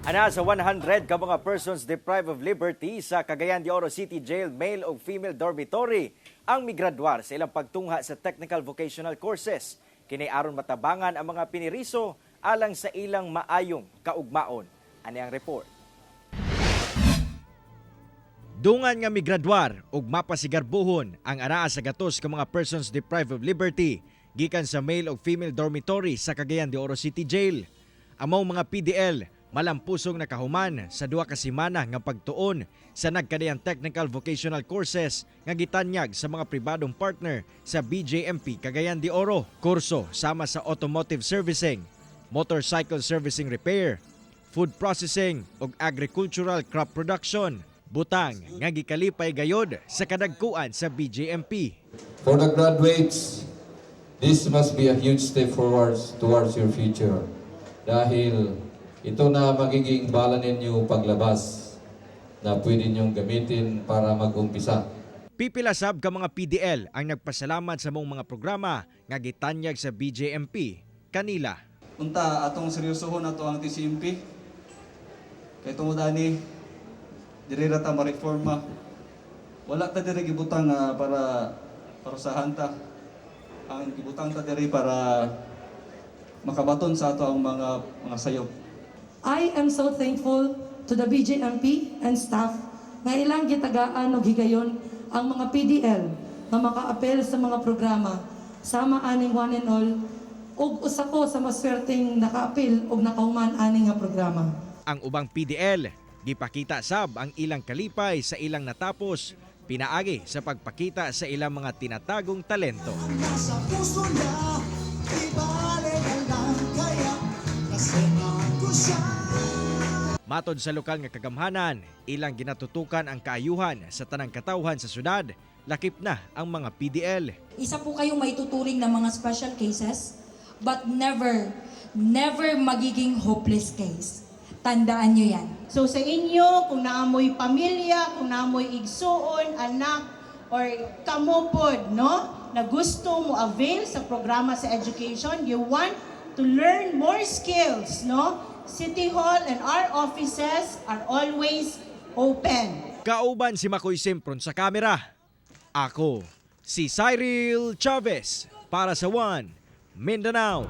Ana sa 100 ka mga persons deprived of liberty sa Cagayan de Oro City Jail male o female dormitory ang migraduar sa ilang pagtungha sa technical vocational courses. Kini aron matabangan ang mga piniriso alang sa ilang maayong kaugmaon. Ani ang report. Dungan nga migraduar ug mapasigarbuhon ang anaa sa gatos ka mga persons deprived of liberty gikan sa male o female dormitory sa Cagayan de Oro City Jail. Among mga PDL malampusong nakahuman sa 2 ka semana nga pagtuon sa nagkadayang technical vocational courses nga gitanyag sa mga pribadong partner sa BJMP Cagayan de Oro. Kurso sama sa automotive servicing, motorcycle servicing repair, food processing ug agricultural crop production. Butang nga gikalipay gayod sa kadagkuan sa BJMP. For the graduates, this must be a huge step forward towards your future. Dahil ito na magiging bala ninyo paglabas na pwede nyong gamitin para mag-umpisa. Pipilasab ka mga PDL ang nagpasalamat sa mong mga programa nga gitanyag sa BJMP kanila. Unta atong seryosohon ato ang TCMP. Kay tungod ani diri ra ta ma-reforma. Wala ta diri gibutang para sa hanta. Ang gibutang ta diri para makabaton sa ato ang mga sayop. I am so thankful to the BJMP and staff nga ilang gitagaan og higayon ang mga PDL nga makaapel sa mga programa sama aning one and all ug usa ko sa maswerteng nakaapil og nakahuman aning nga programa. Ang ubang PDL gipakita sab ang ilang kalipay sa ilang natapos pinaagi sa pagpakita sa ilang mga tinatagong talento. Matod sa lokal nga kagamhanan, ilang ginatutukan ang kaayuhan sa tanang katawhan sa syudad, lakip na ang mga PDL. Isa po kayong maituturing ng mga special cases, but never magiging hopeless case. Tandaan nyo yan. So sa inyo, kung naamoy pamilya, kung naamoy igsuon, anak, or kamupod, no? Na gusto mo avail sa programa sa education, you want to learn more skills, no? City Hall and our offices are always open. Kauban si Makoy Simpron sa kamera. Ako, si Cyril Chavez para sa One Mindanao.